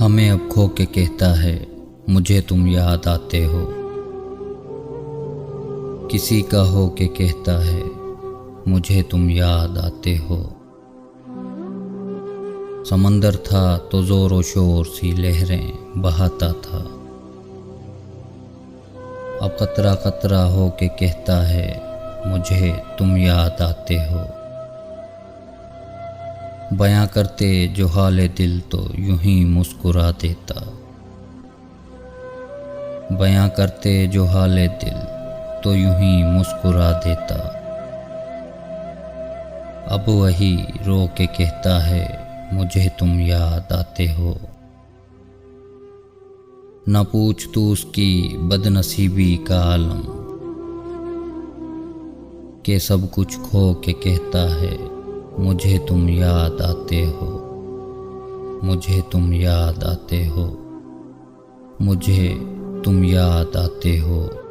हमें अब खो के कहता है मुझे तुम याद आते हो। किसी का हो के कहता है मुझे तुम याद आते हो। समंदर था तो जोर व शोर सी लहरें बहाता था। अब कतरा कतरा हो के कहता है मुझे तुम याद आते हो। बयां करते जो हाले दिल तो यूं ही मुस्कुरा देता। बयां करते जो हाले दिल तो यूं ही मुस्कुरा देता। अब वही रो के कहता है मुझे तुम याद आते हो। न पूछ तू उसकी बदनसीबी का आलम के सब कुछ खो के कहता है मुझे तुम याद आते हो। मुझे तुम याद आते हो। मुझे तुम याद आते हो।